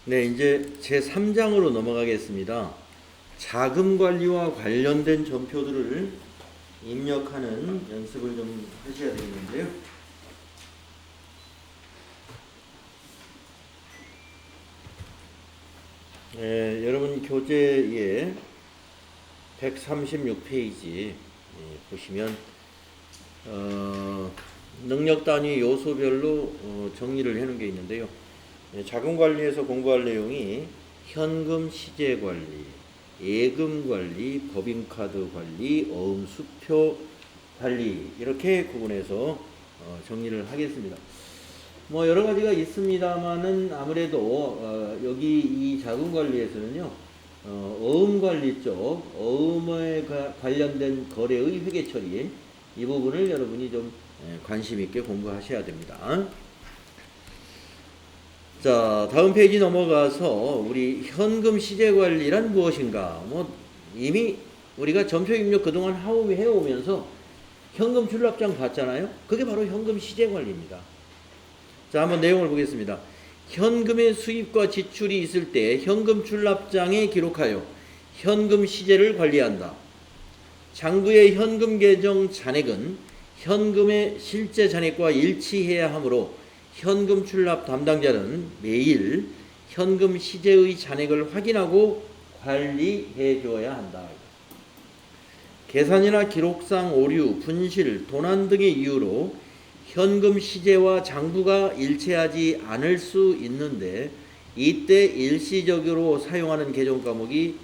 네, 이제 제3장으로 넘어가겠습니다. 자금 관리와 관련된 전표들을 입력하는 연습을 좀 하셔야 되겠는데요. 네, 여러분 교재에 136페이지 보시면 능력 단위 요소별로 정리를 해놓은 게 있는데요. 자금 관리에서 공부할 내용이 현금 시제 관리, 예금 관리, 법인카드 관리, 어음수표 관리 이렇게 구분해서 정리를 하겠습니다. 뭐 여러 가지가 있습니다만은 아무래도 여기 이 자금 관리에서는요 어음 관리 쪽 어음에 관련된 거래의 회계 처리 이 부분을 여러분이 좀 관심 있게 공부하셔야 됩니다. 자, 다음 페이지 넘어가서 우리 현금 시제 관리란 무엇인가? 뭐 이미 우리가 전표 입력 그동안 해오면서 현금 출납장 봤잖아요. 그게 바로 현금 시제 관리입니다. 자, 한번 내용을 보겠습니다. 현금의 수입과 지출이 있을 때 현금 출납장에 기록하여 현금 시제를 관리한다. 장부의 현금 계정 잔액은 현금의 실제 잔액과 일치해야 하므로 현금 출납 담당자는 매일 현금 시제의 잔액을 확인하고 관리해 줘야 한다. 계산이나 기록상 오류, 분실, 도난 등의 이유로 현금 시제와 장부가 일치하지 않을 수 있는데 이때 일시적으로 사용하는 계정 과목이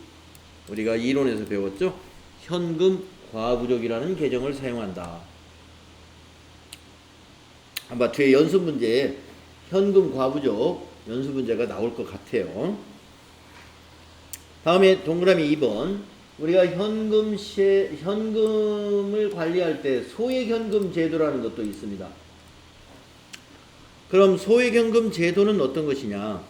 우리가 이론에서 배웠죠. 현금 과부족이라는 계정을 사용한다. 아마 뒤에 연습 문제에 현금 과부족 연습 문제가 나올 것 같아요. 다음에 동그라미 2번. 우리가 현금을 관리할 때 소액현금 제도라는 것도 있습니다. 그럼 소액현금 제도는 어떤 것이냐?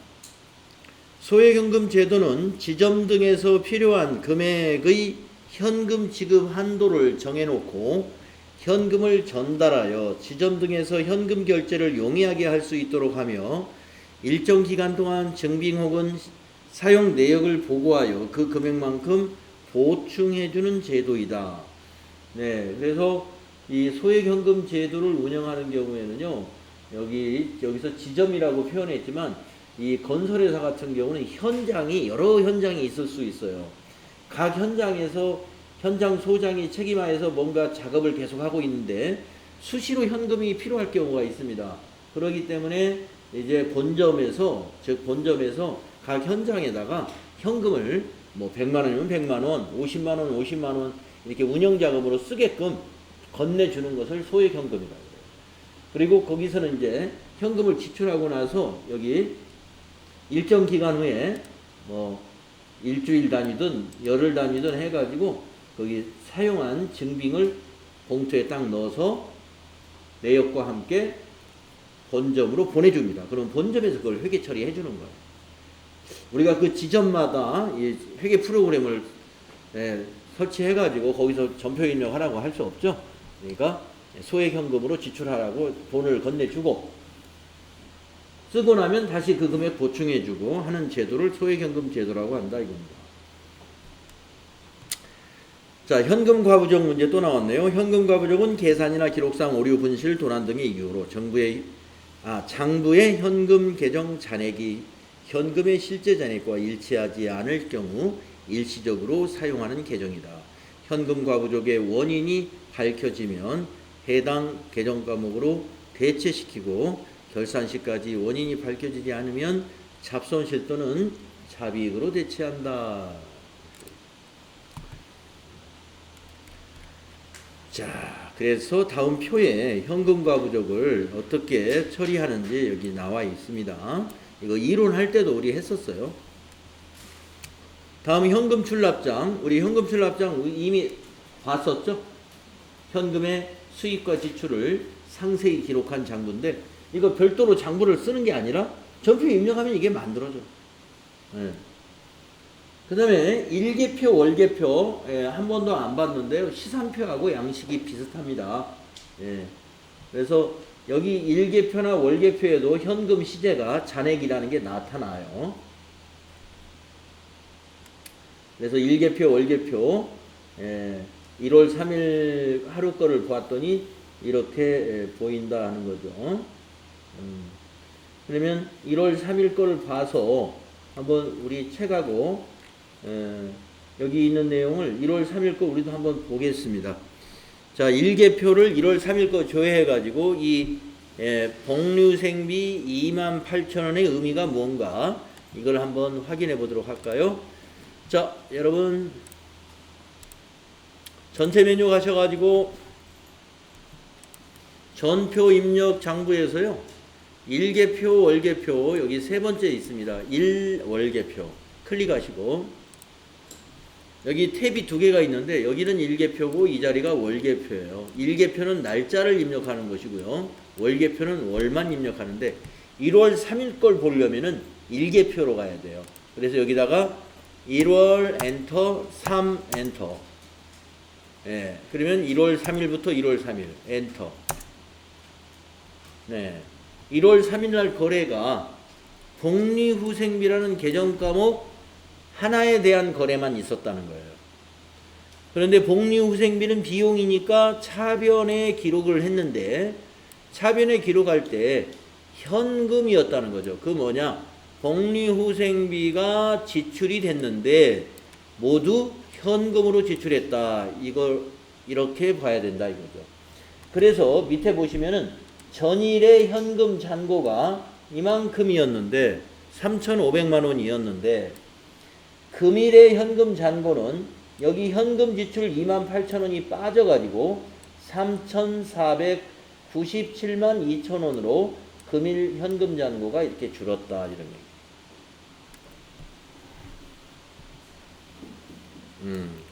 소액현금 제도는 지점 등에서 필요한 금액의 현금 지급 한도를 정해놓고 현금을 전달하여 지점 등에서 현금 결제를 용이하게 할 수 있도록 하며 일정 기간 동안 증빙 혹은 사용 내역을 보고하여 그 금액만큼 보충해주는 제도이다. 네, 그래서 이 소액현금 제도를 운영하는 경우에는요, 여기서 지점이라고 표현했지만 이 건설회사 같은 경우는 여러 현장이 있을 수 있어요. 각 현장에서 현장 소장이 책임하에서 뭔가 작업을 계속하고 있는데 수시로 현금이 필요할 경우가 있습니다. 그렇기 때문에 이제 본점에서 각 현장에다가 현금을 뭐 100만원이면 100만원, 50만원, 50만원 이렇게 운영자금으로 쓰게끔 건네주는 것을 소액현금이라고 해요. 그리고 거기서는 이제 현금을 지출하고 나서 여기 일정 기간 후에 뭐 일주일 단위든 열흘 단위든 해가지고 거기 사용한 증빙을 봉투에 딱 넣어서 내역과 함께 본점으로 보내줍니다. 그럼 본점에서 그걸 회계 처리해 주는 거예요. 우리가 그 지점마다 이 회계 프로그램을 설치해가지고 거기서 전표 입력하라고 할 수 없죠. 그러니까 소액현금으로 지출하라고 돈을 건네주고 쓰고 나면 다시 그 금액 보충해주고 하는 제도를 소액현금 제도라고 한다 이겁니다. 자, 현금 과부족 문제 또 나왔네요. 현금 과부족은 계산이나 기록상 오류, 분실, 도난 등의 이유로 장부의 현금 계정 잔액이 현금의 실제 잔액과 일치하지 않을 경우 일시적으로 사용하는 계정이다. 현금 과부족의 원인이 밝혀지면 해당 계정 과목으로 대체시키고 결산 시까지 원인이 밝혀지지 않으면 잡손실 또는 잡이익으로 대체한다. 자, 그래서 다음 표에 현금 과부족을 어떻게 처리하는지 여기 나와 있습니다. 이거 이론할 때도 우리 했었어요. 다음 현금 출납장. 우리 현금 출납장 이미 봤었죠? 현금의 수입과 지출을 상세히 기록한 장부인데 이거 별도로 장부를 쓰는 게 아니라 전표 입력하면 이게 만들어져. 네. 그 다음에 일계표, 월계표 한 번도 안 봤는데요. 시산표하고 양식이 비슷합니다. 그래서 여기 일계표나 월계표에도 현금 시제가 잔액이라는 게 나타나요. 그래서 일개표, 월개표 1월 3일 하루 거를 보았더니 이렇게 보인다 하는 거죠. 그러면 1월 3일 거를 봐서 한번 우리 책하고 여기 있는 내용을 1월 3일 거 우리도 한번 보겠습니다. 자, 일개표를 1월 3일 거 조회해 가지고 이 복류생비 28,000원의 의미가 뭔가 이걸 한번 확인해 보도록 할까요? 자, 여러분 전체 메뉴 가셔가지고 전표 입력 장부에서요, 일개표, 월개표 여기 세 번째 있습니다. 일월개표 클릭하시고 여기 탭이 두 개가 있는데 여기는 일개표고 이 자리가 월개표예요. 일개표는 날짜를 입력하는 것이고요, 월개표는 월만 입력하는데 1월 3일 걸 보려면은 일개표로 가야 돼요. 그래서 여기다가 1월 엔터 3 엔터. 그러면 1월 3일부터 1월 3일 엔터. 1월 3일 날 거래가 복리후생비라는 계정 과목 하나에 대한 거래만 있었다는 거예요. 그런데 복리후생비는 비용이니까 차변에 기록을 했는데 차변에 기록할 때 현금이었다는 거죠. 그 뭐냐? 복리후생비가 지출이 됐는데 모두 현금으로 지출했다. 이걸 이렇게 봐야 된다 이거죠. 그래서 밑에 보시면은 전일의 현금 잔고가 이만큼이었는데 3,500만 원이었는데 금일의 현금 잔고는 여기 현금 지출 28,000원이 빠져가지고 3,497만 2천원으로 금일 현금 잔고가 이렇게 줄었다 이런 얘기.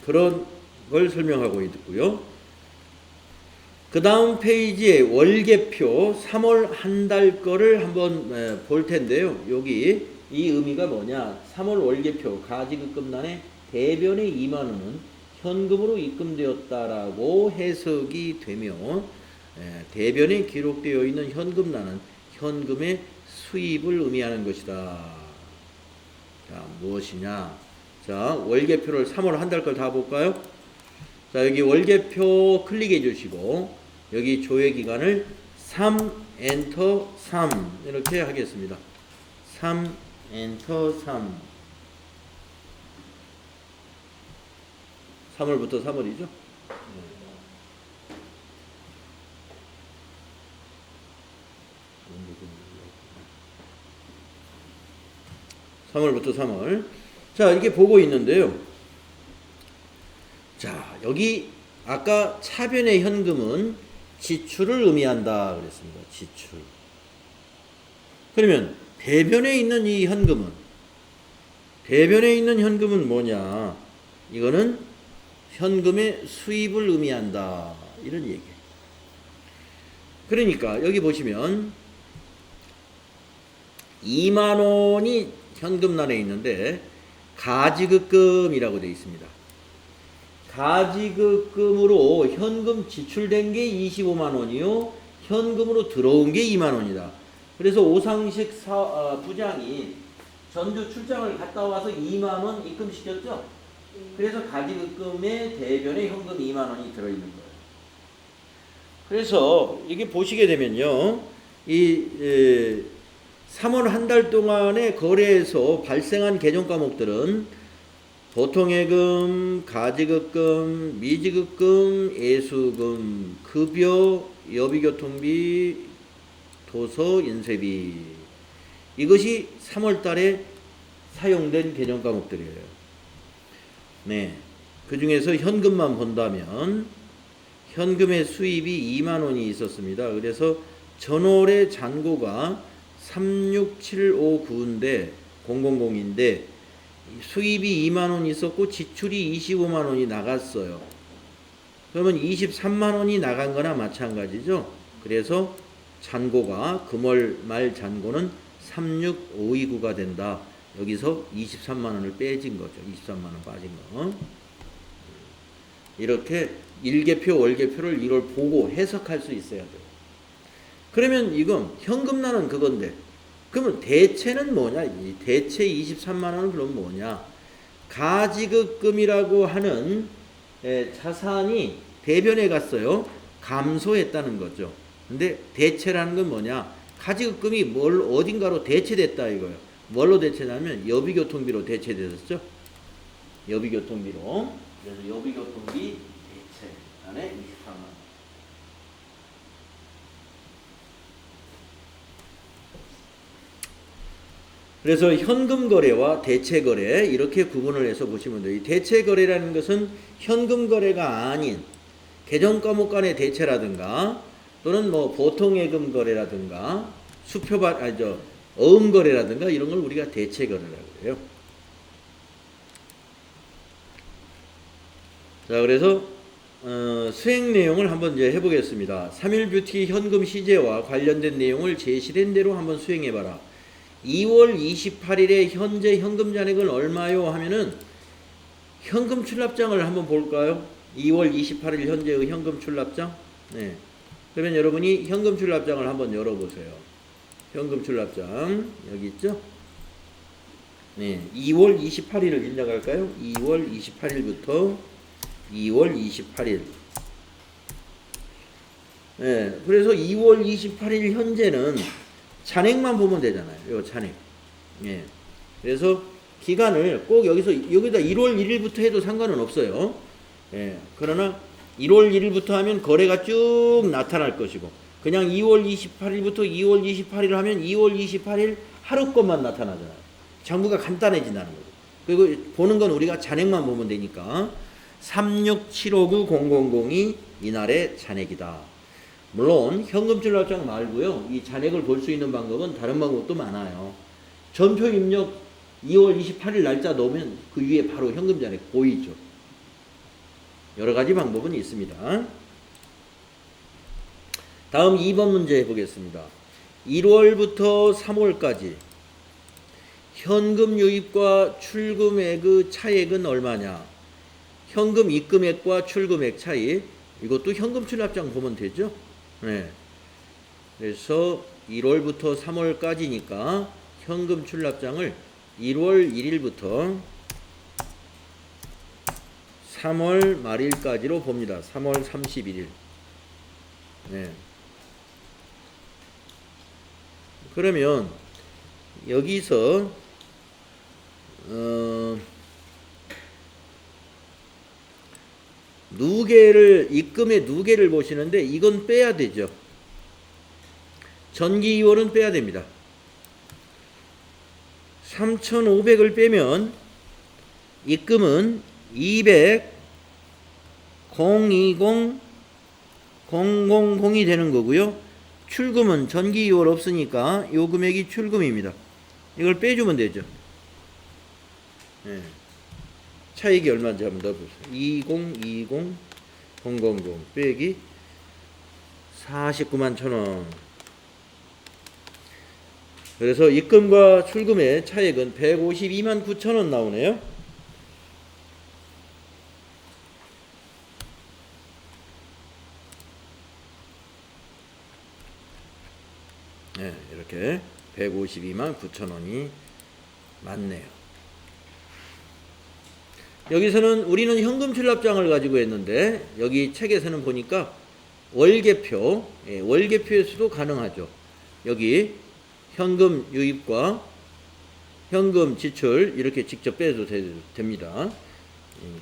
그런 걸 설명하고 있고요. 그 다음 페이지에 월개표 3월 한 달 거를 한번 볼 텐데요. 여기 이 의미가 뭐냐? 3월 월개표 가지급금란에 대변의 2만 원은 현금으로 입금되었다라고 해석이 되며 대변에 기록되어 있는 현금란은 현금의 수입을 의미하는 것이다. 자, 무엇이냐? 자, 월개표를 3월 한 달 걸 다 볼까요? 자, 여기 월개표 클릭해 주시고 여기 조회 기간을 3 엔터 3 이렇게 하겠습니다. 3 엔터 3 3월부터 3월이죠. 3월부터 3월. 자, 이렇게 보고 있는데요. 자, 여기 아까 차변의 현금은 지출을 의미한다 그랬습니다. 지출. 그러면 대변에 있는 이 현금은, 대변에 있는 현금은 뭐냐? 이거는 현금의 수입을 의미한다 이런 얘기예요. 그러니까 여기 보시면 2만 원이 현금란에 있는데 가지급금이라고 되어 있습니다. 가지급금으로 현금 지출된 게 25만 원이요. 현금으로 들어온 게 2만 원이다. 그래서 오상식 부장이 전주 출장을 갔다 와서 2만 원 입금시켰죠. 그래서 가지급금에 대변에 현금 2만 원이 들어있는 거예요. 그래서 이게 보시게 되면요. 이 3월 한 달 동안의 거래에서 발생한 계정 과목들은 보통예금, 가지급금, 미지급금, 예수금, 급여, 여비교통비, 도서, 인쇄비. 이것이 3월 달에 사용된 계정 과목들이에요. 그 중에서 현금만 본다면 현금의 수입이 2만 원이 있었습니다. 그래서 전월의 잔고가 36759인데 000인데 수입이 2만 원 있었고 지출이 25만 원이 나갔어요. 그러면 23만 원이 나간 거나 마찬가지죠. 그래서 잔고가 금월 말 잔고는 36529가 된다. 여기서 23만 원을 빼진 거죠. 23만 원 빠진 거. 이렇게 일개표, 월개표를 이걸 보고 해석할 수 있어야 돼요. 그러면 이건 현금란은 그건데 그러면 대체는 뭐냐? 이 대체 23만 원은 그럼 뭐냐? 가지급금이라고 하는 자산이 대변에 갔어요. 감소했다는 거죠. 근데 대체라는 건 뭐냐? 가지급금이 뭘 어딘가로 대체됐다 이거예요. 뭘로 대체냐면 여비교통비로 대체됐었죠. 여비교통비로. 그래서 여비교통비 대체 안에 24만 원. 그래서 현금 거래와 대체 거래 이렇게 구분을 해서 보시면 돼요. 이 대체 거래라는 것은 현금 거래가 아닌 계정 과목 간의 대체라든가 또는 뭐 보통 예금 거래라든가 어음 거래라든가 이런 걸 우리가 대체 거래라고 해요. 자, 그래서 수행 내용을 한번 이제 해보겠습니다. 3일 뷰티 현금 시제와 관련된 내용을 제시된 대로 한번 수행해봐라. 2월 28일에 현재 현금 잔액은 얼마요? 하면은 현금 출납장을 한번 볼까요? 2월 28일 현재의 현금 출납장. 네. 그러면 여러분이 현금 출납장을 한번 열어보세요. 현금 출납장 여기 있죠? 네. 2월 28일을 입력할까요? 2월 28일부터 2월 28일. 네. 그래서 2월 28일 현재는 잔액만 보면 되잖아요. 요 잔액. 예. 그래서 기간을 꼭 여기다 1월 1일부터 해도 상관은 없어요. 예. 그러나 1월 1일부터 하면 거래가 쭉 나타날 것이고, 그냥 2월 28일부터 2월 28일 하면 2월 28일 하루 것만 나타나잖아요. 장부가 간단해진다는 거죠. 그리고 보는 건 우리가 잔액만 보면 되니까 367590002 이날의 잔액이다. 물론 현금 출납장 말고요. 이 잔액을 볼 수 있는 방법은 다른 방법도 많아요. 전표 입력 2월 28일 날짜 넣으면 그 위에 바로 현금 잔액 보이죠. 여러 가지 방법은 있습니다. 다음 2번 문제 해보겠습니다. 1월부터 3월까지 현금 유입과 출금액의 차액은 얼마냐? 현금 입금액과 출금액 차이. 이것도 현금 출납장 보면 되죠. 네. 그래서 1월부터 3월까지니까 현금 출납장을 1월 1일부터 3월 말일까지로 봅니다. 3월 31일. 네. 그러면 여기서 입금의 누계를 보시는데 이건 빼야 되죠. 전기 2월은 빼야 됩니다. 3,500을 빼면 입금은 200 020 000이 되는 거고요. 출금은 전기 2월 없으니까 요 금액이 출금입니다. 이걸 빼주면 되죠. 네. 차익이 얼마인지 한번 넣어보세요. 2020 000 빼기 49만 1,000원. 그래서 입금과 출금의 차액은 152만 9,000원 나오네요. 네, 이렇게 152만 9,000원이 맞네요. 여기서는 우리는 현금 출납장을 가지고 했는데 여기 책에서는 보니까 월계표, 월계표에서도 가능하죠. 여기 현금 유입과 현금 지출 이렇게 직접 빼도 됩니다.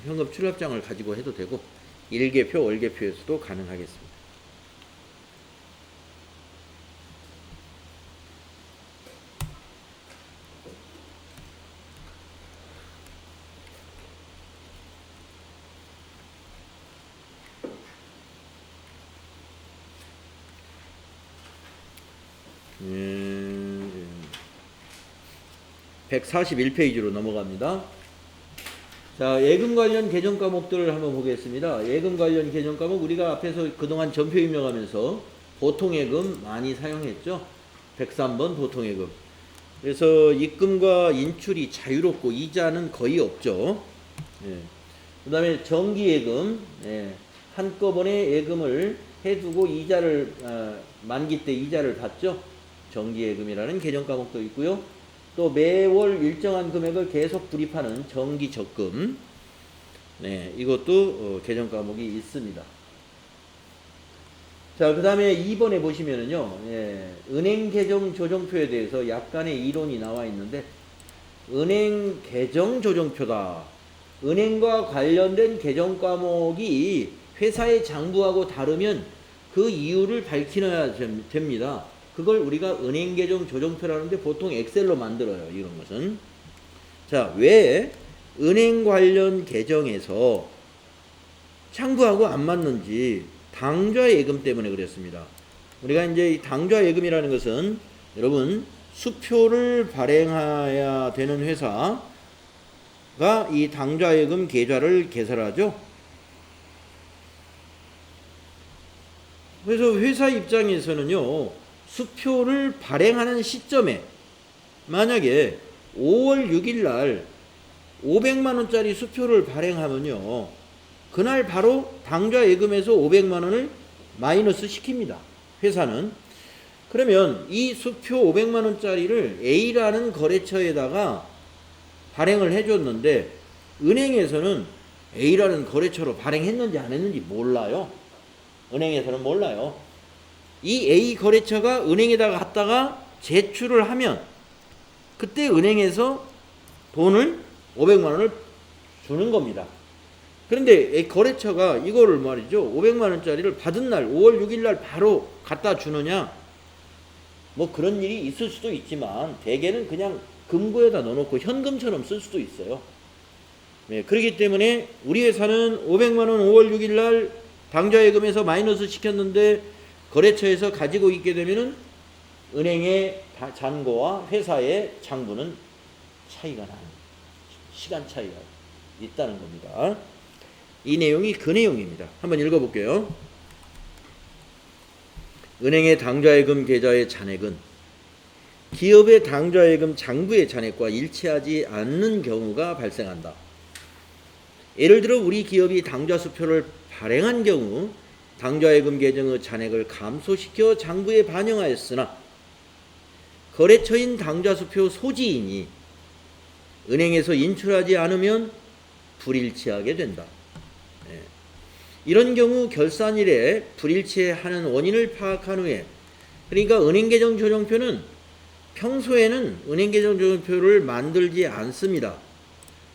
현금 출납장을 가지고 해도 되고 일계표, 월계표에서도 가능하겠습니다. 예. 141페이지로 넘어갑니다. 자, 예금 관련 계정 과목들을 한번 보겠습니다. 예금 관련 계정 과목 우리가 앞에서 그동안 전표 입력하면서 보통예금 많이 사용했죠. 103번 보통예금. 그래서 입금과 인출이 자유롭고 이자는 거의 없죠. 예. 그 다음에 정기예금, 한꺼번에 예금을 해두고 이자를 만기 때 이자를 받죠. 정기예금이라는 계정 과목도 있고요. 또 매월 일정한 금액을 계속 불입하는 정기 적금. 네, 이것도 개정 과목이 있습니다. 자, 그 다음에 2번에 보시면은요, 은행 계정 조정표에 대해서 약간의 이론이 나와 있는데, 은행 계정 조정표다. 은행과 관련된 개정 과목이 회사의 장부하고 다르면 그 이유를 밝혀야 됩니다. 그걸 우리가 은행 계정 조정표라는데 보통 엑셀로 만들어요. 이런 것은. 자, 왜 은행 관련 계정에서 장부하고 안 맞는지 당좌 예금 때문에 그랬습니다. 우리가 이제 이 당좌 예금이라는 것은 여러분 수표를 발행해야 되는 회사가 이 당좌 예금 계좌를 개설하죠. 그래서 회사 입장에서는요, 수표를 발행하는 시점에 만약에 5월 6일 날 500만 원짜리 수표를 발행하면요, 그날 바로 당좌 예금에서 500만 원을 마이너스 시킵니다. 회사는. 그러면 이 수표 500만 원짜리를 A라는 거래처에다가 발행을 해줬는데 은행에서는 A라는 거래처로 발행했는지 안 했는지 몰라요. 은행에서는 몰라요. 이 A 거래처가 은행에다가 갖다가 제출을 하면 그때 은행에서 돈을 500만 원을 주는 겁니다. 그런데 거래처가 이거를 말이죠, 500만 원짜리를 받은 날 5월 6일 날 바로 갖다 주느냐, 뭐 그런 일이 있을 수도 있지만 대개는 그냥 금고에다 넣어놓고 현금처럼 쓸 수도 있어요. 네, 그렇기 때문에 우리 회사는 500만 원 5월 6일 날 당좌 예금에서 마이너스 시켰는데 거래처에서 가지고 있게 되면은 은행의 잔고와 회사의 장부는 차이가 나는, 시간 차이가 있다는 겁니다. 이 내용이 그 내용입니다. 한번 읽어볼게요. 은행의 당좌예금 계좌의 잔액은 기업의 당좌예금 장부의 잔액과 일치하지 않는 경우가 발생한다. 예를 들어 우리 기업이 당좌수표를 발행한 경우 당좌예금 계정의 잔액을 감소시켜 장부에 반영하였으나 거래처인 당좌수표 소지인이 은행에서 인출하지 않으면 불일치하게 된다. 이런 경우 결산일에 불일치하는 원인을 파악한 후에, 그러니까 은행계정 조정표는 평소에는 은행계정 조정표를 만들지 않습니다.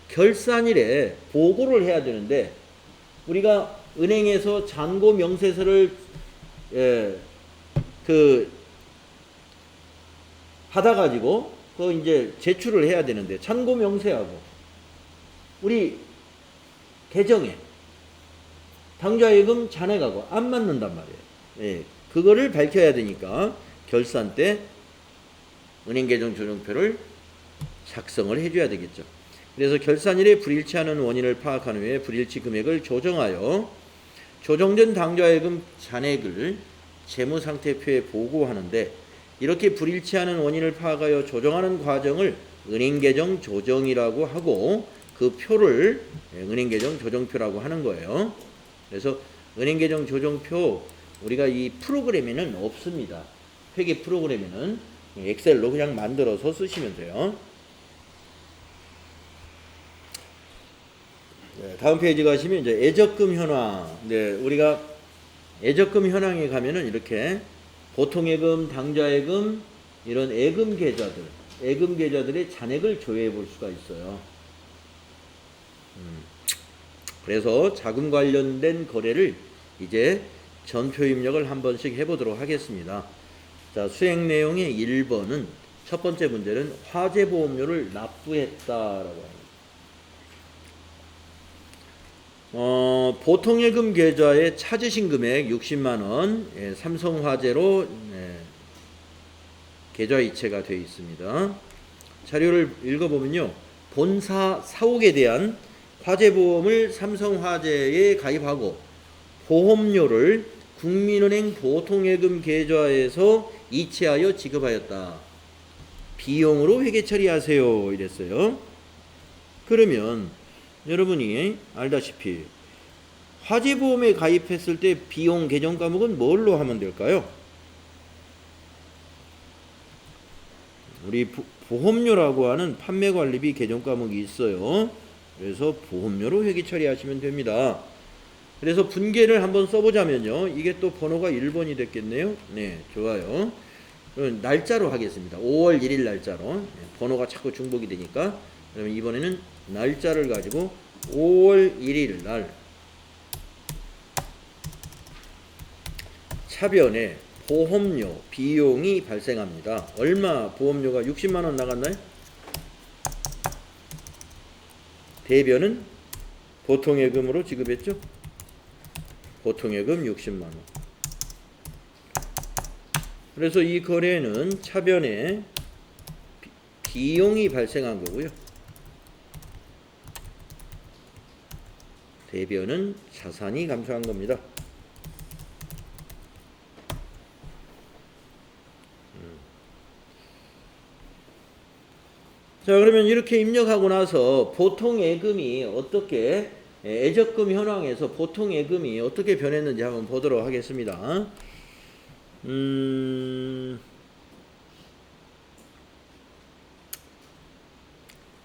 결산일에 보고를 해야 되는데 우리가 은행에서 잔고 명세서를 받아가지고 이제 제출을 해야 되는데 잔고 명세하고 우리 계정에 당좌예금 잔액하고 안 맞는단 말이에요. 그거를 밝혀야 되니까 결산 때 은행계정 조정표를 작성을 해줘야 되겠죠. 그래서 결산일에 불일치하는 원인을 파악한 후에 불일치 금액을 조정하여 조정된 당좌예금 잔액을 재무상태표에 보고하는데, 이렇게 불일치하는 원인을 파악하여 조정하는 과정을 은행계정 조정이라고 하고 그 표를 은행계정 조정표라고 하는 거예요. 그래서 은행계정 조정표 우리가 이 프로그램에는 없습니다. 회계 프로그램에는 엑셀로 그냥 만들어서 쓰시면 돼요. 다음 페이지 가시면 이제 예적금 현황. 네, 우리가 예적금 현황에 가면은 이렇게 보통예금, 당좌예금 이런 예금 계좌들의 잔액을 조회해 볼 수가 있어요. 그래서 자금 관련된 거래를 이제 전표 입력을 한 번씩 해보도록 하겠습니다. 자, 수행 내용의 1번은 첫 번째 문제는 화재보험료를 납부했다라고 합니다. 보통예금 계좌에 찾으신 금액 60만원, 삼성화재로 계좌 이체가 되어 있습니다. 자료를 읽어보면요, 본사 사옥에 대한 화재보험을 삼성화재에 가입하고 보험료를 국민은행 보통예금 계좌에서 이체하여 지급하였다. 비용으로 회계 처리하세요. 이랬어요. 그러면 여러분이 알다시피 화재보험에 가입했을 때 비용 계정 과목은 뭘로 하면 될까요? 우리 보험료라고 하는 판매관리비 개정 과목이 있어요. 그래서 보험료로 회계 처리하시면 됩니다. 그래서 분계를 한번 써보자면요. 이게 또 번호가 1번이 됐겠네요. 네, 좋아요. 그럼 날짜로 하겠습니다. 5월 1일 날짜로. 네, 번호가 자꾸 중복이 되니까. 그러면 이번에는 날짜를 가지고 5월 1일 날 차변에 보험료 비용이 발생합니다. 얼마 보험료가 60만 원 나갔나요? 대변은 보통예금으로 지급했죠? 보통예금 60만 원. 그래서 이 거래는 차변에 비용이 발생한 거고요. 대변은 자산이 감소한 겁니다. 자, 그러면 이렇게 입력하고 나서 보통예금이 어떻게 애적금 현황에서 보통예금이 어떻게 변했는지 한번 보도록 하겠습니다.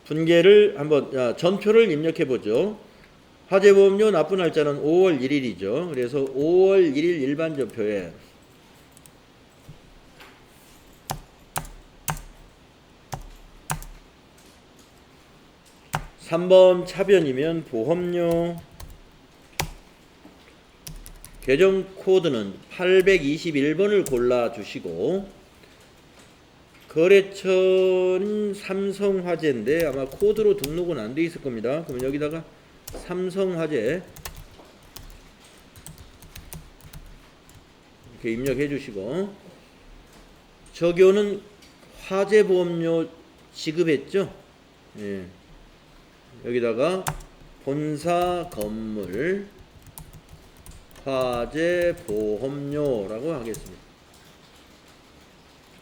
분계를 한번 전표를 입력해 보죠. 화재보험료 납부 날짜는 5월 1일이죠. 그래서 5월 1일 일반 전표에 3번 차변이면 보험료 계정 코드는 821번을 골라주시고 거래처는 삼성화재인데 아마 코드로 등록은 안 돼 있을 겁니다. 그럼 여기다가 삼성화재 이렇게 입력해 주시고 적요는 화재보험료 지급했죠. 예. 여기다가 본사 건물 화재보험료라고 하겠습니다.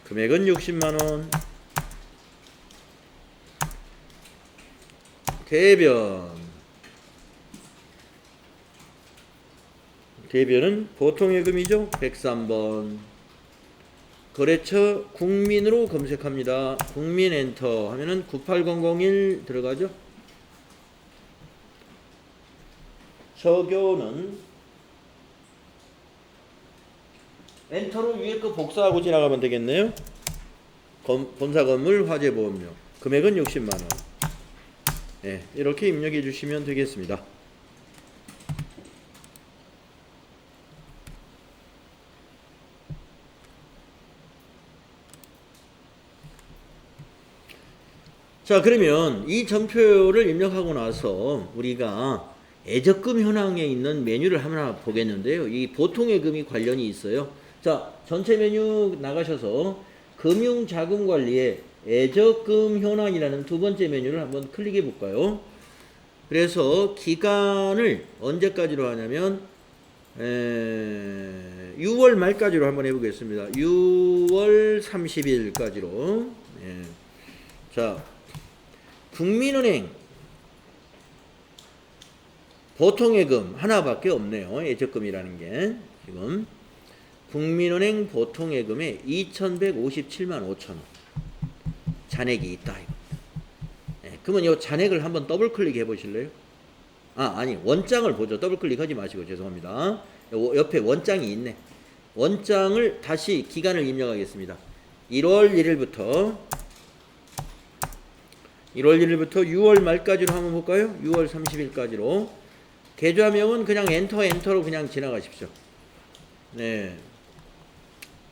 금액은 60만원. 대변은 보통예금이죠. 103번. 거래처 국민으로 검색합니다. 국민 엔터 하면은 98001 들어가죠. 적요는 엔터로 위에 거 복사하고 지나가면 되겠네요. 본사 건물 화재보험료 금액은 60만원. 네, 이렇게 입력해 주시면 되겠습니다. 자, 그러면 이 전표를 입력하고 나서 우리가 애적금 현황에 있는 메뉴를 하나 보겠는데요. 이 보통예금이 관련이 있어요. 자, 전체 메뉴 나가셔서 금융자금관리에 애적금 현황이라는 두 번째 메뉴를 한번 클릭해 볼까요? 그래서 기간을 언제까지로 하냐면 6월 말까지로 한번 해보겠습니다. 6월 30일까지로. 자, 국민은행 보통예금 하나밖에 없네요. 애적금이라는 게 지금 국민은행 보통예금에 2,157만 5천원 잔액이 있다. 그러면 이 잔액을 한번 더블 클릭해 보실래요? 아니 원장을 보죠. 더블 클릭하지 마시고 죄송합니다. 옆에 원장이 있네. 원장을 다시 기간을 입력하겠습니다. 1월 1일부터 6월 말까지로 한번 볼까요? 6월 30일까지로. 계좌명은 그냥 엔터로 그냥 지나가십시오. 네.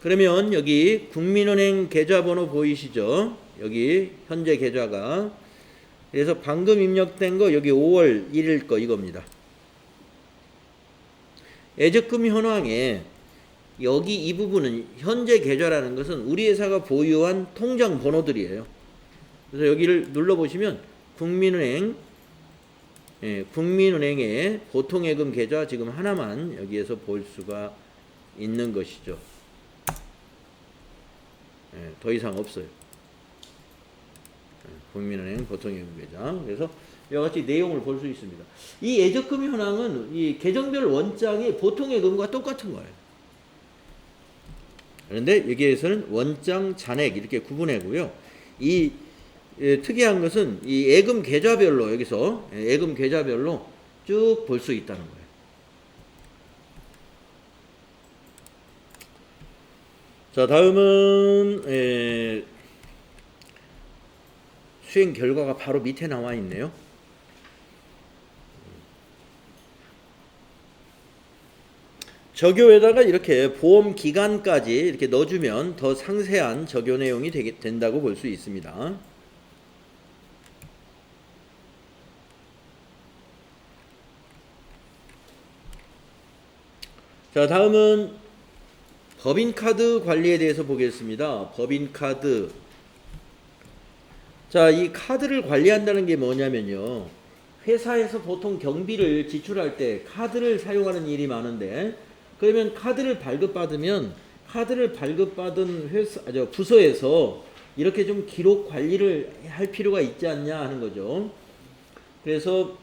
그러면 여기 국민은행 계좌번호 보이시죠? 여기 현재 계좌가. 그래서 방금 입력된 거 여기 5월 1일 거 이겁니다. 애적금 현황에 여기 이 부분은 현재 계좌라는 것은 우리 회사가 보유한 통장 번호들이에요. 그래서 여기를 눌러보시면 국민은행의 보통예금 계좌 지금 하나만 여기에서 볼 수가 있는 것이죠. 더 이상 없어요. 국민은행 보통예금 계좌. 그래서 이와 같이 내용을 볼 수 있습니다. 이 애적금 현황은 이 계정별 원장의 보통예금과 똑같은 거예요. 그런데 여기에서는 원장 잔액 이렇게 구분하고요. 이 특이한 것은 이 예금 계좌별로 여기서 예금 계좌별로 쭉 볼 수 있다는 거예요. 자, 다음은 수행 결과가 바로 밑에 나와 있네요. 적요에다가 이렇게 보험 기간까지 이렇게 넣어주면 더 상세한 적요 내용이 된다고 볼 수 있습니다. 자, 다음은 법인카드 관리에 대해서 보겠습니다. 법인카드. 자, 이 카드를 관리한다는 게 뭐냐면요. 회사에서 보통 경비를 지출할 때 카드를 사용하는 일이 많은데, 그러면 카드를 발급받으면 카드를 발급받은 부서에서 이렇게 좀 기록 관리를 할 필요가 있지 않냐 하는 거죠. 그래서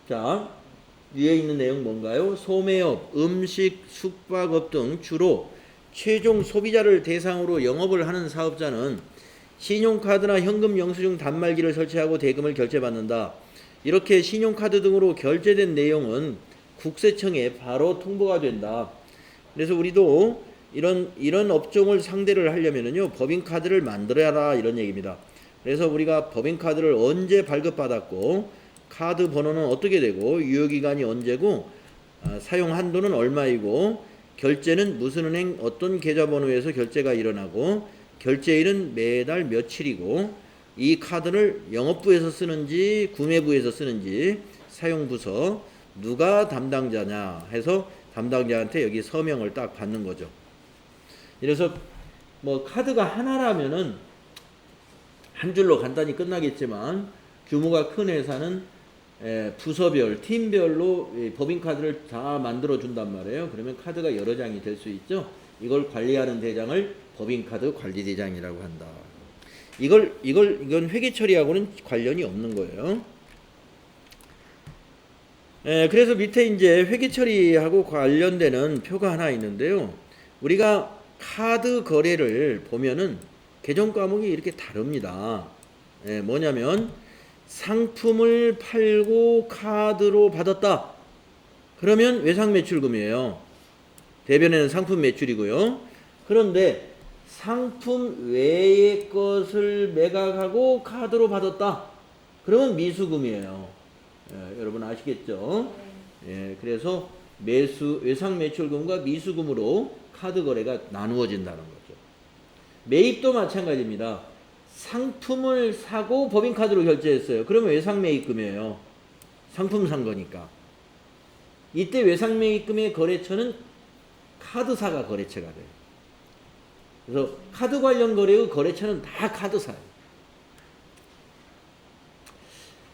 자, 위에 있는 내용 뭔가요? 소매업, 음식, 숙박업 등 주로 최종 소비자를 대상으로 영업을 하는 사업자는 신용카드나 현금 영수증 단말기를 설치하고 대금을 결제받는다. 이렇게 신용카드 등으로 결제된 내용은 국세청에 바로 통보가 된다. 그래서 우리도 이런 업종을 상대를 하려면은요, 법인카드를 만들어라 이런 얘기입니다. 그래서 우리가 법인카드를 언제 발급받았고, 카드 번호는 어떻게 되고, 유효기간이 언제고, 사용 한도는 얼마이고, 결제는 무슨 은행 어떤 계좌번호에서 결제가 일어나고, 결제일은 매달 며칠이고, 이 카드를 영업부에서 쓰는지 구매부에서 쓰는지 사용부서 누가 담당자냐 해서 담당자한테 여기 서명을 딱 받는 거죠. 그래서 뭐 카드가 하나라면은 한 줄로 간단히 끝나겠지만, 규모가 큰 회사는 부서별, 팀별로 법인카드를 다 만들어 준단 말이에요. 그러면 카드가 여러 장이 될 수 있죠. 이걸 관리하는 대장을 법인카드 관리대장이라고 한다. 이건 회계 처리하고는 관련이 없는 거예요. 그래서 밑에 이제 회계 처리하고 관련되는 표가 하나 있는데요. 우리가 카드 거래를 보면은 계정 과목이 이렇게 다릅니다. 뭐냐면 상품을 팔고 카드로 받았다. 그러면 외상 매출금이에요. 대변에는 상품 매출이고요. 그런데 상품 외의 것을 매각하고 카드로 받았다. 그러면 미수금이에요. 여러분 아시겠죠? 그래서 외상 매출금과 미수금으로 카드 거래가 나누어진다는 거죠. 매입도 마찬가지입니다. 상품을 사고 법인카드로 결제했어요. 그러면 외상매입금이에요. 상품 산 거니까. 이때 외상매입금의 거래처는 카드사가 거래처가 돼요. 그래서 카드 관련 거래의 거래처는 다 카드사예요.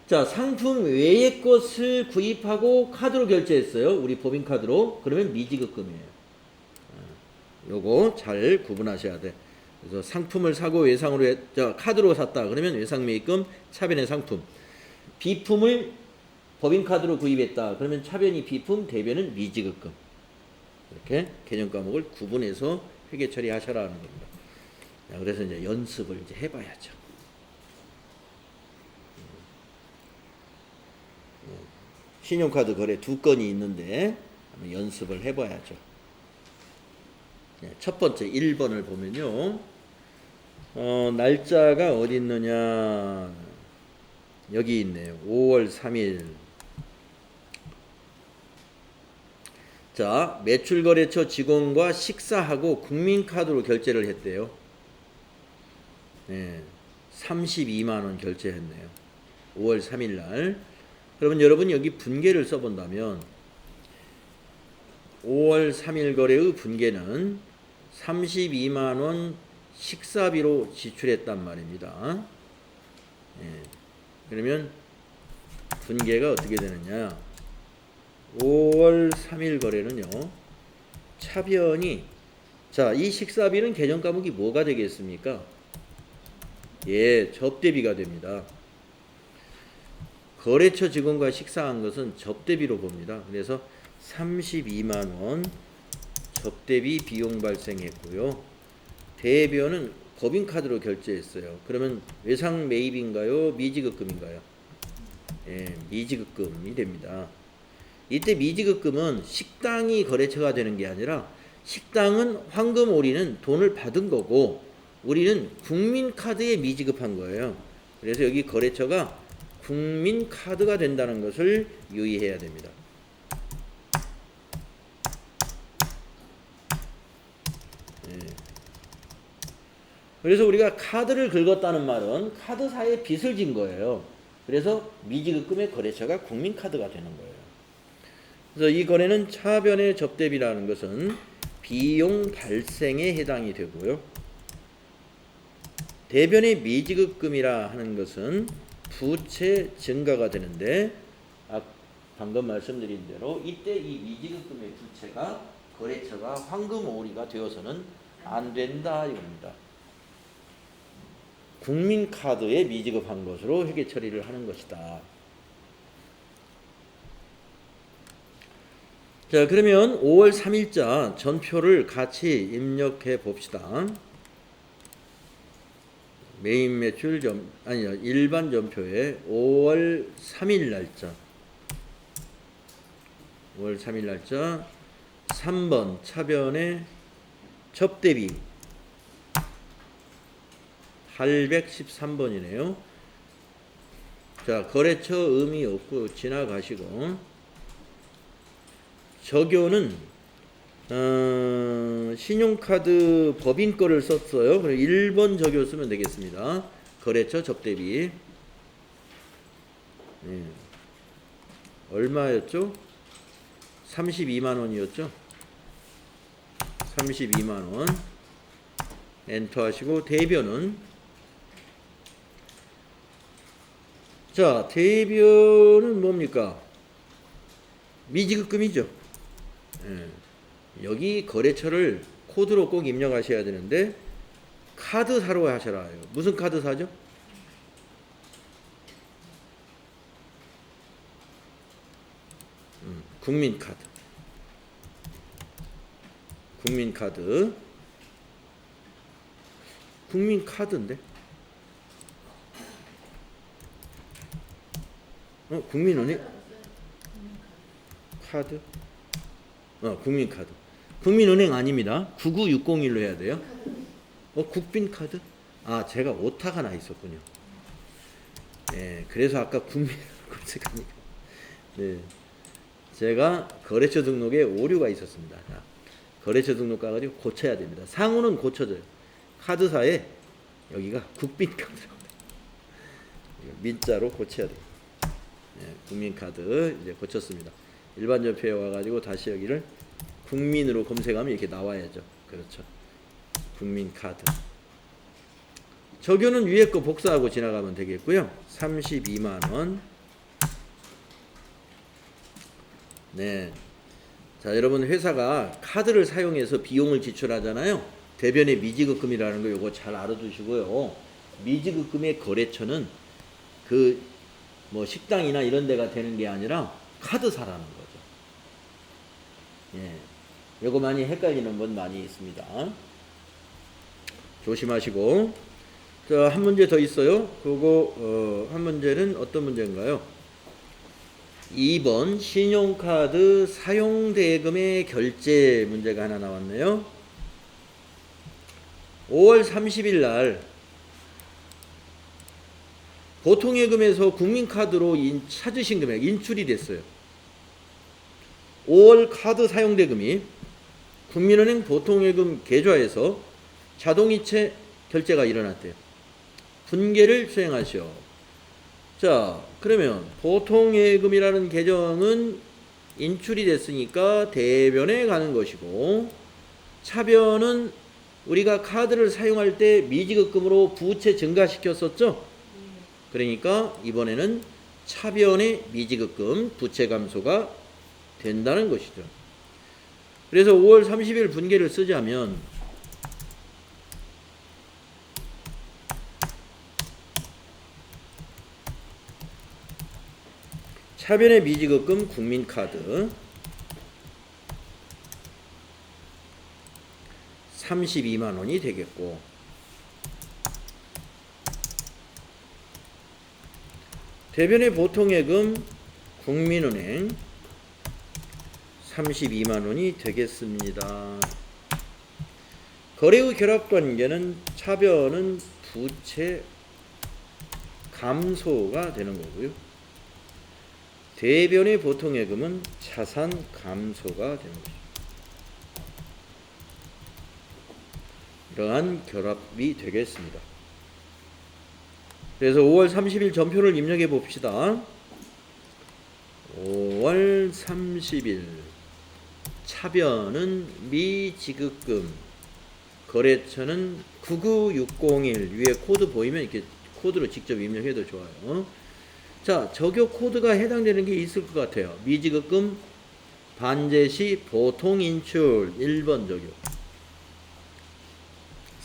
자, 상품 외의 것을 구입하고 카드로 결제했어요. 우리 법인카드로. 그러면 미지급금이에요. 요거 잘 구분하셔야 돼. 그래서 상품을 사고 외상으로 카드로 샀다. 그러면 외상매입금, 차변의 상품. 비품을 법인카드로 구입했다. 그러면 차변이 비품, 대변은 미지급금. 이렇게 개념 과목을 구분해서 회계 처리하셔라는 겁니다. 그래서 이제 연습을 이제 해봐야죠. 신용카드 거래 2건이 있는데 연습을 해봐야죠. 첫 번째 1번을 보면요. 날짜가 어디 있느냐. 여기 있네요. 5월 3일. 자, 매출거래처 직원과 식사하고 국민카드로 결제를 했대요. 32만원 결제했네요. 5월 3일 날. 그러면 여러분 여기 분계를 써본다면 5월 3일 거래의 분계는 32만원 식사비로 지출했단 말입니다. 그러면 분계가 어떻게 되느냐. 5월 3일 거래는요. 차변이 자, 이 식사비는 개정 과목이 뭐가 되겠습니까? 접대비가 됩니다. 거래처 직원과 식사한 것은 접대비로 봅니다. 그래서 32만원 접대비 비용 발생했고요. 대변은 법인카드로 결제했어요. 그러면 외상 매입인가요? 미지급금인가요? 예, 미지급금이 됩니다. 이때 미지급금은 식당이 거래처가 되는 게 아니라 식당은 황금 오리는 돈을 받은 거고 우리는 국민카드에 미지급한 거예요. 그래서 여기 거래처가 국민카드가 된다는 것을 유의해야 됩니다. 예. 그래서 우리가 카드를 긁었다는 말은 카드사에 빚을 진 거예요. 그래서 미지급금의 거래처가 국민카드가 되는 거예요. 그래서 이 거래는 차변의 접대비라는 것은 비용 발생에 해당이 되고요. 대변의 미지급금이라 하는 것은 부채 증가가 되는데 방금 말씀드린 대로 이때 이 미지급금의 부채가 거래처가 황금오리가 되어서는 안 된다 이겁니다. 국민카드에 미지급한 것으로 회계 처리를 하는 것이다. 자, 그러면 5월 3일자 전표를 같이 입력해 봅시다. 메인 매출 일반 전표에 5월 3일 날짜 5월 3일 날짜 3번 차변의 접대비 813번이네요. 자, 거래처 의미 없고 지나가시고 적요는 신용카드 법인 거를 썼어요. 그럼 1번 적요 쓰면 되겠습니다. 거래처 접대비 얼마였죠? 32만원이었죠? 32만원 엔터 하시고 대변은 자, 대변은 뭡니까? 미지급금이죠. 여기 거래처를 코드로 꼭 입력하셔야 되는데 카드사로 하셔라 해요. 무슨 카드사죠? 국민카드. 국민카드. 국민카드인데? 국민은행? 카드? 국민카드. 국민은행 아닙니다. 99601로 해야 돼요. 국빈카드? 제가 오타가 나 있었군요. 네, 그래서 아까 국민을 검색하니까. 네. 제가 거래처 등록에 오류가 있었습니다. 자, 거래처 등록 가가지고 고쳐야 됩니다. 상호는 고쳐져요. 카드사에 여기가 국빈카드라고 민자로 고쳐야 돼요. 네, 국민카드 이제 고쳤습니다. 일반 전표에 와가지고 다시 여기를 국민으로 검색하면 이렇게 나와야죠. 그렇죠. 국민카드. 적요는 위에 거 복사하고 지나가면 되겠고요. 32만원. 네. 자, 여러분 회사가 카드를 사용해서 비용을 지출하잖아요. 대변의 미지급금이라는 거 요거 잘 알아두시고요. 미지급금의 거래처는 식당이나 이런 데가 되는 게 아니라 카드사라는 거죠. 예. 요거 많이 헷갈리는 분 많이 있습니다. 조심하시고. 자, 한 문제 더 있어요. 그거 한 문제는 어떤 문제인가요? 2번 신용카드 사용대금의 결제 문제가 하나 나왔네요. 5월 30일 날 보통예금에서 국민카드로 찾으신 금액 인출이 됐어요. 5월 카드 사용대금이 국민은행 보통예금 계좌에서 자동이체 결제가 일어났대요. 분계를 수행하시오. 자, 그러면 보통예금이라는 계정은 인출이 됐으니까 대변에 가는 것이고, 차변은 우리가 카드를 사용할 때 미지급금으로 부채 증가시켰었죠? 그러니까 이번에는 차변의 미지급금 부채 감소가 된다는 것이죠. 그래서 5월 30일 분계를 쓰자면 차변의 미지급금 국민카드 32만원이 되겠고, 대변의 보통예금 국민은행 32만 원이 되겠습니다. 거래의 결합관계는 차변은 부채 감소가 되는 거고요. 대변의 보통예금은 자산 감소가 되는 거죠. 이러한 결합이 되겠습니다. 그래서 5월 30일 전표를 입력해 봅시다. 5월 30일 차변은 미지급금, 거래처는 99601, 위에 코드 보이면 이렇게 코드로 직접 입력해도 좋아요. 자, 적용 코드가 해당되는 게 있을 것 같아요. 미지급금 반제시 보통인출 1번 적용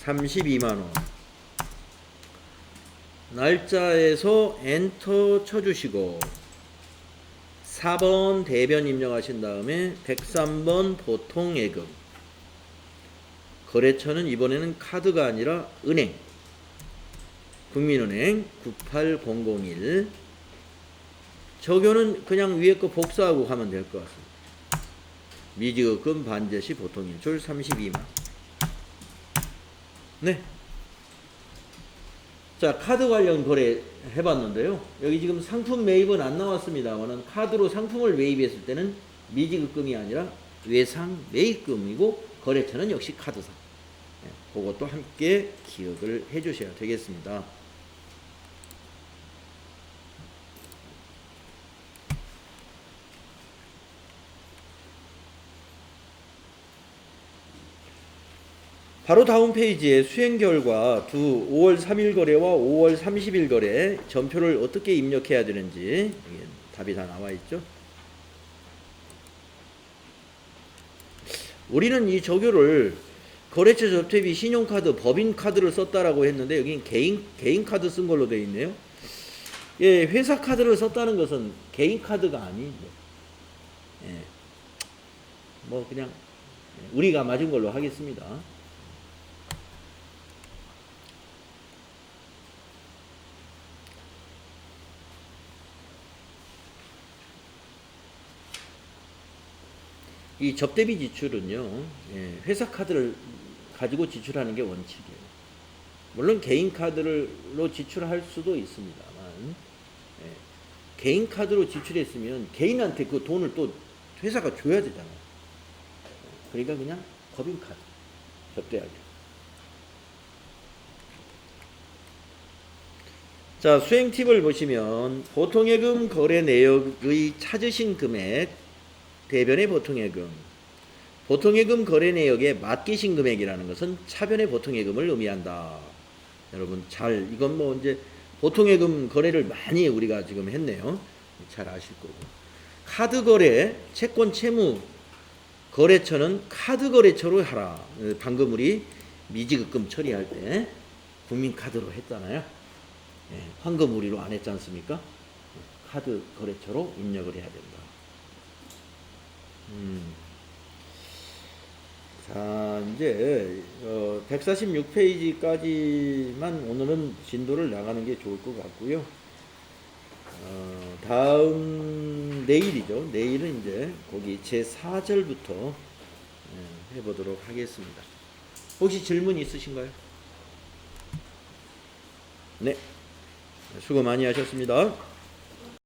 32만원, 날짜에서 엔터 쳐주시고 4번 대변 입력하신 다음에 103번 보통예금, 거래처는 이번에는 카드가 아니라 은행, 국민은행 98001, 적용은 그냥 위에 거 복사하고 가면 될 것 같습니다. 미지급금 반제시 보통인출 32만. 네. 자, 카드 관련 거래 해봤는데요. 여기 지금 상품 매입은 안 나왔습니다만은 카드로 상품을 매입했을 때는 미지급금이 아니라 외상 매입금이고, 거래처는 역시 카드사. 네, 그것도 함께 기억을 해 주셔야 되겠습니다. 바로 다음 페이지에 수행 결과 두 5월 3일 거래와 5월 30일 거래 전표를 어떻게 입력해야 되는지 답이 다 나와 있죠. 우리는 이 적요를 거래처 접대비 신용카드, 법인카드를 썼다라고 했는데 여기는 개인 카드 쓴 걸로 되어 있네요. 예, 회사 카드를 썼다는 것은 개인 카드가 아니죠. 예, 뭐 그냥 우리가 맞은 걸로 하겠습니다. 이 접대비 지출은요, 예, 회사 카드를 가지고 지출하는 게 원칙이에요. 물론 개인 카드로 지출할 수도 있습니다만, 예, 개인 카드로 지출했으면 개인한테 그 돈을 또 회사가 줘야 되잖아요. 그러니까 그냥 법인 카드 접대하게. 자, 수행 팁을 보시면 보통예금 거래 내역의 찾으신 금액 대변의 보통예금, 보통예금 거래 내역에 맡기신 금액이라는 것은 차변의 보통예금을 의미한다. 여러분 잘, 이건 뭐 이제 보통예금 거래를 많이 우리가 지금 했네요. 잘 아실 거고. 카드 거래, 채권 채무 거래처는 카드 거래처로 하라. 방금 우리 미지급금 처리할 때 국민카드로 했잖아요. 예, 황금우리로 안 했지 않습니까? 카드 거래처로 입력을 해야 된다. 자, 이제 146페이지까지만 오늘은 진도를 나가는 게 좋을 것 같고요. 다음 내일이죠. 내일은 이제 거기 제4절부터 해보도록 하겠습니다. 혹시 질문 있으신가요? 네, 수고 많이 하셨습니다.